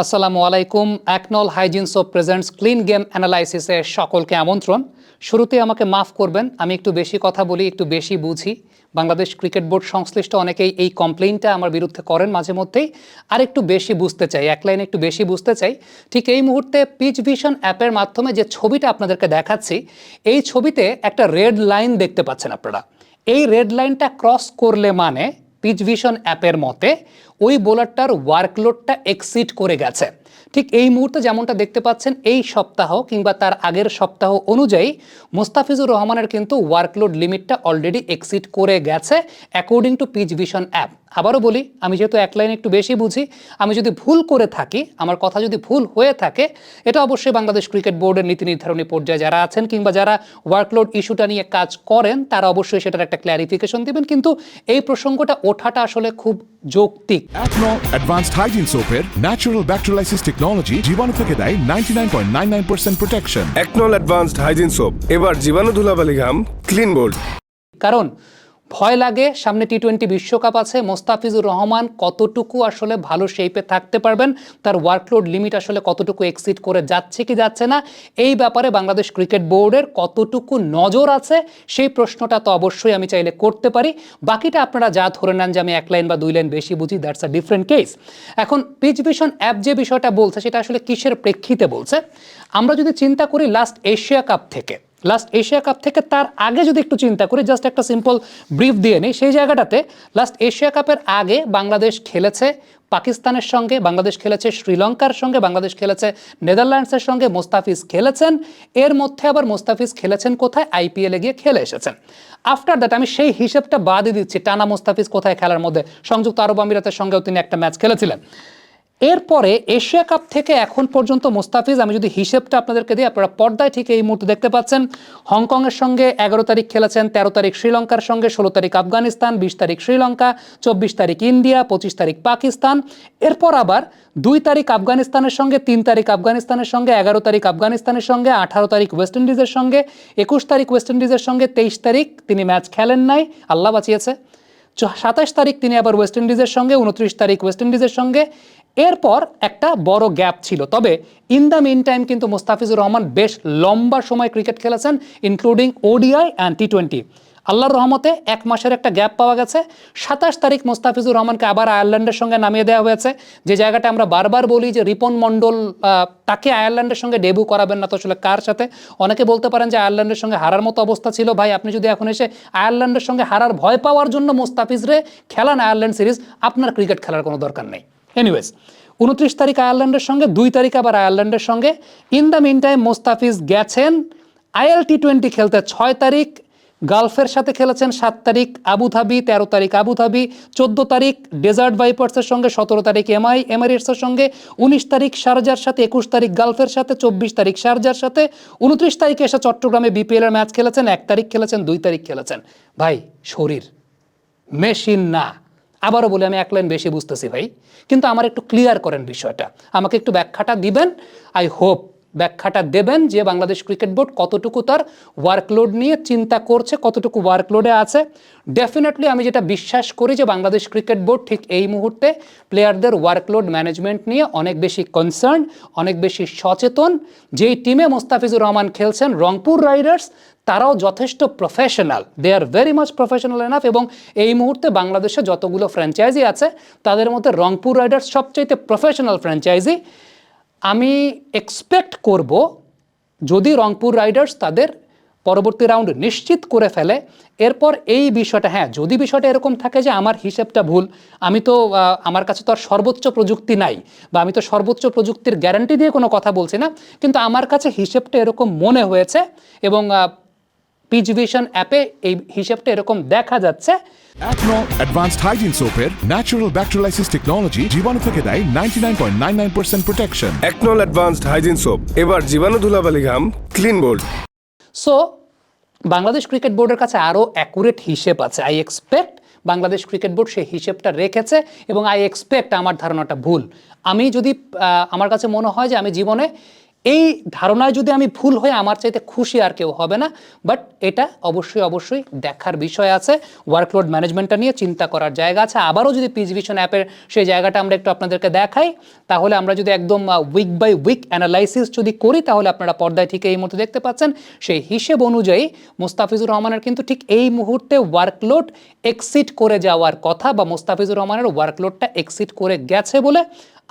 আসসালামু আলাইকুম। একনল hygiene soap presents clean game অ্যানালাইসিসে সকলকে আমন্ত্রণ। শুরুতে আমাকে মাফ করবেন, আমি একটু বেশি কথা বলি, একটু বেশি বুঝি। বাংলাদেশ ক্রিকেট বোর্ড সংশ্লিষ্ট অনেকেই এই কমপ্লেইনটা আমার বিরুদ্ধে করেন মাঝে মধ্যেই। আর একটু বেশি বুঝতে চাই, এক লাইনে একটু বেশি বুঝতে চাই। ঠিক এই মুহূর্তে পিচ ভিশন অ্যাপের মাধ্যমে যে ছবিটা আপনাদেরকে দেখাচ্ছি, এই ছবিতে একটা রেড লাইন দেখতে পাচ্ছেন আপনারা। এই রেড লাইনটা ক্রস করলে মানে পিচ ভিশন অ্যাপের মতে ওই বোলারটার ওয়ার্কলোডটা এক্সিড করে গেছে। ঠিক এই মুহূর্তে যেমনটা দেখতে পাচ্ছেন, এই সপ্তাহ কিংবা তার আগের সপ্তাহ অনুযায়ী মোস্তাফিজুর রহমানের কিন্তু ওয়ার্কলোড লিমিটটা অলরেডি এক্সিড করে গেছে according to pitch vision app. আবারও বলি, আমি যেহেতু এক লাইনে একটু বেশি বুঝি, আমি যদি ভুল করে থাকি, আমার কথা যদি ভুল হয়ে থাকে, এটা অবশ্যই বাংলাদেশ ক্রিকেট বোর্ডের নীতি নির্ধারণী পর্যায়ে যারা আছেন কিংবা যারা ওয়ার্কলোড ইস্যুটা নিয়ে কাজ করেন তারা অবশ্যই সেটার একটা ক্ল্যারিফিকেশন দিবেন। কিন্তু এই প্রসঙ্গটা ওঠাটা আসলে খুব যৌক্তিক। একনল অ্যাডভান্সড হাইজিন সোপের ন্যাচারাল ব্যাকটেরিয়ালাইসিস টেকনোলজি জীবাণু থেকে দেয় 99.99% প্রোটেকশন। একনল অ্যাডভান্সড হাইজিন সোপ, এবার জীবাণু ধুলাবালি ঘাম ক্লিন বোল্ড। কারণ ভয় লাগে, সামনে টি-20 বিশ্বকাপ আছে, মোস্তাফিজুর রহমান কতটুকু আসলে ভালো শেপে থাকতে পারবেন, তার ওয়ার্কলোড লিমিট আসলে কতটুকু এক্সিড করে যাচ্ছে কি যাচ্ছে না, এই ব্যাপারে বাংলাদেশ ক্রিকেট বোর্ডের কতটুকু নজর আছে, সেই প্রশ্নটা তো অবশ্যই আমি চাইলে করতে পারি। বাকিটা আপনারা যা ধরে নেন যে আমি এক লাইন বা দুই লাইন বেশি বুঝি, দ্যাটস আ ডিফারেন্ট কেস। এখন পিচ ভিশন অ্যাপ যে বিষয়টা বলছে সেটা আসলে কিসের প্রেক্ষিতে বলছে, আমরা যদি চিন্তা করি লাস্ট এশিয়া কাপ থেকে তার আগে যদি একটু চিন্তা করি, জাস্ট একটা সিম্পল ব্রিফ দিয়ে নিই। সেই জায়গাটাতে লাস্ট এশিয়া কাপের আগে বাংলাদেশ খেলেছে পাকিস্তানের সঙ্গে, বাংলাদেশ খেলেছে শ্রীলঙ্কার সঙ্গে, বাংলাদেশ খেলেছে নেদারল্যান্ডসের সঙ্গে, মোস্তাফিজ খেলেছেন। এর মধ্যে আবার মোস্তাফিজ খেলেছেন কোথায়? আইপিএলে গিয়ে খেলে এসেছেন। আফটার দ্যাট আমি সেই হিসেবটা বাদই দিচ্ছি, টানা মোস্তাফিজ কোথায় খেলার মধ্যে, সংযুক্ত আরব আমিরাতের সঙ্গেও তিনি একটা ম্যাচ খেলেছিলেন। এরপরে এশিয়া কাপ থেকে এখন পর্যন্ত মোস্তাফিজ, আমি যদি হিসেবটা আপনাদেরকে দিই, আপনারা পর্দায় ঠিক এই মুহূর্তে দেখতে পাচ্ছেন, হংকংয়ের সঙ্গে 11 তারিখ খেলেছেন, 13 তারিখ শ্রীলঙ্কার সঙ্গে, 16 তারিখ আফগানিস্তান, 20 তারিখ শ্রীলঙ্কা, 24 তারিখ ইন্ডিয়া, 25 তারিখ পাকিস্তান। এরপর আবার 2 তারিখ আফগানিস্তানের সঙ্গে, 3 তারিখ আফগানিস্তানের সঙ্গে, 11 তারিখ আফগানিস্তানের সঙ্গে, 18 তারিখ ওয়েস্ট ইন্ডিজের সঙ্গে, 21 তারিখ ওয়েস্ট ইন্ডিজের সঙ্গে, 23 তারিখ তিনি ম্যাচ খেলেন নাই, আল্লাহ বাঁচিয়েছে। 27 তারিখ তিনি আবার ওয়েস্ট ইন্ডিজের সঙ্গে, 29 তারিখ ওয়েস্ট ইন্ডিজের সঙ্গে। এরপর একটা বড় গ্যাপ ছিল, তবে ইন দ্য মিন টাইম কিন্তু মোস্তাফিজুর রহমান বেশ লম্বা সময় ক্রিকেট খেলেছেন, ইনক্লুডিং ওডিআই অ্যান্ড টি-20। আল্লাহর রহমতে 1 মাসের একটা গ্যাপ পাওয়া গেছে। 27 তারিখ মোস্তাফিজুর রহমানকে আবার আয়ারল্যান্ডের সঙ্গে নামিয়ে দেওয়া হয়েছে, যে জায়গাটা আমরা বারবার বলি যে রিপন মণ্ডল তাকে আয়ারল্যান্ডের সঙ্গে ডেবিউ করাবেন না তো আসলে কার সাথে? অনেকে বলতে পারেন যে আয়ারল্যান্ডের সঙ্গে হারার মতো অবস্থা ছিল। ভাই, আপনি যদি এখন এসে আয়ারল্যান্ডের সঙ্গে হারার ভয় পাওয়ার জন্য মোস্তাফিজরে খেলান আয়ারল্যান্ড সিরিজ, আপনার ক্রিকেট খেলার কোনো দরকার নেই। এনিওয়েজ, 29 তারিখ আয়ারল্যান্ডের সঙ্গে, 2 তারিখ আবার আয়ারল্যান্ডের সঙ্গে। In the mean time Mustafiz গেছেন আইএল টি-20 খেলতে 6 তারিখ, গালফের সাথে খেলেছেন 7 তারিখ আবুধাবি, 13 তারিখ আবুধাবি, 14 তারিখ ডেজার্ট ভাইপার্সের সঙ্গে, 17 তারিখ এমিরেটসের সঙ্গে, 19 তারিখ শারজার সাথে, 21 তারিখ গালফের সাথে, 24 তারিখ শারজার সাথে, 29 তারিখে এসে চট্টগ্রামে বিপিএল এর ম্যাচ খেলেছেন, 1 তারিখ খেলেছেন, 2 তারিখ খেলেছেন। ভাই, শরীর মেশিন না। আবারও বলে, আমি এক লাইন বেশি বুঝতেছি ভাই, কিন্তু আমার একটু ক্লিয়ার করেন বিষয়টা, আমাকে একটু ব্যাখ্যাটা দিবেন। আই হোপ ব্যাখ্যাটা দেবেন যে বাংলাদেশ ক্রিকেট বোর্ড কতটুকু তার ওয়ার্কলোড নিয়ে চিন্তা করছে, কতটুকু ওয়ার্কলোডে আছে। ডেফিনেটলি আমি যেটা বিশ্বাস করি যে বাংলাদেশ ক্রিকেট বোর্ড ঠিক এই মুহূর্তে প্লেয়ারদের ওয়ার্কলোড ম্যানেজমেন্ট নিয়ে অনেক বেশি কনসার্ন, অনেক বেশি সচেতন। যেই টিমে মোস্তাফিজুর রহমান খেলছেন, রংপুর রাইডার্স, তারাও যথেষ্ট professional, they are very much professional enough. এবং এই মুহূর্তে বাংলাদেশে যতগুলো ফ্র্যাঞ্চাইজি আছে তাদের মধ্যে রংপুর রাইডার্স সবচাইতে প্রফেশনাল ফ্র্যাঞ্চাইজি। আমি এক্সপেক্ট করব যদি রংপুর রাইডার্স তাদের পরবর্তী রাউন্ড নিশ্চিত করে ফেলে, এরপর এই বিষয়টা, হ্যাঁ যদি বিষয়টা এরকম থাকে যে আমার হিসেবটা ভুল, আমি তো আমার কাছে তো আর সর্বোচ্চ প্রযুক্তি নাই, বা আমি তো সর্বোচ্চ প্রযুক্তির গ্যারান্টি দিয়ে কোনো কথা বলছি না, কিন্তু আমার কাছে হিসেবটা এরকম মনে হয়েছে এবং পিচ ভিশন অ্যাপে এই হিসেবটা এরকম দেখা যাচ্ছে। একনল অ্যাডভান্সড হাইজিন সোপের ন্যাচারাল ব্যাকটেরিয়ালাইসিস টেকনোলজি জীবাণু থেকে দেয় 99.99% প্রোটেকশন। একনল অ্যাডভান্সড হাইজিন সোপ, এবার জীবাণু ধুলাবালি ঘাম clean bold. So Bangladesh cricket বোর্ডের কাছে আরও অ্যাকুরেট হিসেব আছে। I expect Bangladesh cricket board সেই হিসেবটা রেখেছে, এবং আই এক্সপেক্ট আমার ধারণাটা ভুল। আমি যদি আমার কাছে মনে হয় যে আমি জীবনে এই ধারণায় যদি আমি ভুল হই আমার চাইতে খুশি আর কেউ হবে না, বাট এটা অবশ্যই দেখার বিষয় আছে। ওয়ার্কলোড ম্যানেজমেন্টটা নিয়ে চিন্তা করার জায়গা আছে। আবারও যদি পিচ ভিশন অ্যাপের সেই জায়গাটা আমরা একটু আপনাদেরকে দেখাই, তাহলে আমরা যদি একদম উইক বাই উইক অ্যানালাইসিস যদি করি, তাহলে আপনারা পর্দায় ঠিক এই মুহূর্তে দেখতে পাচ্ছেন সেই হিসেব অনুযায়ী মোস্তাফিজুর রহমানের কিন্তু ঠিক এই মুহূর্তে ওয়ার্কলোড এক্সিড করে যাওয়ার কথা, বা মোস্তাফিজুর রহমানের ওয়ার্কলোডটা এক্সিড করে গেছে বলে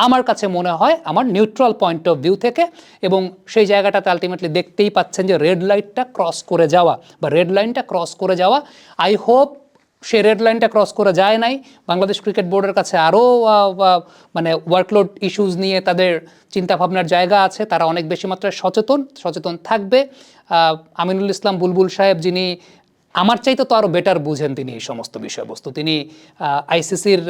আমার কাছে মনে হয়, আমার নিউট্রাল পয়েন্ট অফ ভিউ থেকে। এবং সেই জায়গাটাতে আলটিমেটলি দেখতেই পাচ্ছেন যে রেড লাইটটা ক্রস করে যাওয়া, বা রেড লাইনটা ক্রস করে যাওয়া, আই হোপ সে রেড লাইনটা ক্রস করে যায় নাই। বাংলাদেশ ক্রিকেট বোর্ডের কাছে আরও মানে ওয়ার্কলোড ইস্যুস নিয়ে তাদের চিন্তাভাবনার জায়গা আছে, তারা অনেক বেশি মাত্রায় সচেতন থাকবে। আমিনুল ইসলাম বুলবুল সাহেব, যিনি আমার চাইতে তো আরও বেটার বুঝেন তিনি এই সমস্ত বিষয়বস্তু, তিনি আইসিসির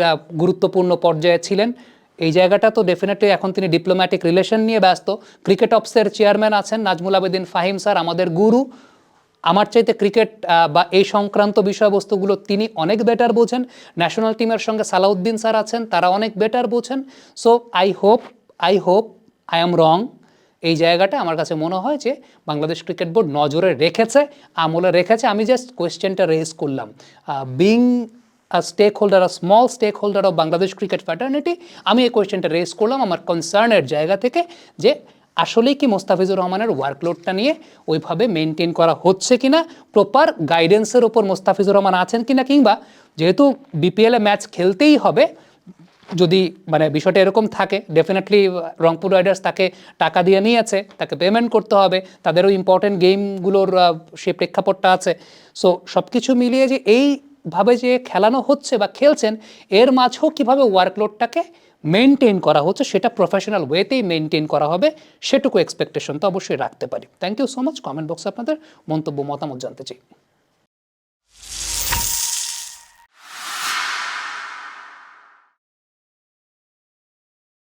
গুরুত্বপূর্ণ পর্যায়ে ছিলেন। এই জায়গাটা তো ডেফিনেটলি এখন তিনি ডিপ্লোম্যাটিক রিলেশন নিয়ে ব্যস্ত। ক্রিকেট অপসের চেয়ারম্যান আছেন নাজমুল আবেদিন ফাহিম স্যার, আমাদের গুরু। আমার চাইতে ক্রিকেট বা এই সংক্রান্ত বিষয়বস্তুগুলো তিনি অনেক বেটার বোঝেন। ন্যাশনাল টিমের সঙ্গে সালাউদ্দিন স্যার আছেন, তারা অনেক বেটার বোঝেন। So I hope I am wrong. এই জায়গাটা আমার কাছে মনে হয় যে বাংলাদেশ ক্রিকেট বোর্ড নজরে রেখেছে, আমলে রেখেছে। আমি জাস্ট কোয়েশ্চেনটা রেজ করলাম, being a stakeholder, a small stakeholder of Bangladesh cricket fraternity, আমি এই কোয়েশ্চেনটা রেজ করলাম আমার কনসার্নের জায়গা থেকে, যে আসলেই কি মোস্তাফিজুর রহমানের ওয়ার্কলোডটা নিয়ে ওইভাবে মেনটেন করা হচ্ছে কিনা, প্রপার গাইডেন্সের ওপর মোস্তাফিজুর রহমান আছেন কিনা, কিংবা যেহেতু বিপিএলে ম্যাচ খেলতেই হবে, যদি মানে বিষয়টা এরকম থাকে, ডেফিনেটলি রংপুর রাইডার্স তাকে টাকা দিয়ে নিয়েছে, তাকে পেমেন্ট করতে হবে, তাদেরও ইম্পর্টেন্ট গেমগুলোর সে প্রেক্ষাপটটা আছে। সো সব কিছু মিলিয়ে যে এইভাবে যে খেলানো হচ্ছে বা খেলছেন, এর মাঝেও কীভাবে ওয়ার্কলোডটাকে মেনটেন করা হচ্ছে, সেটা প্রফেশনাল ওয়েতেই মেনটেন করা হবে, সেটুকু এক্সপেকটেশন তো অবশ্যই রাখতে পারি। Thank you so much. Comment বক্সে আপনাদের মন্তব্য মতামত জানতে চাই।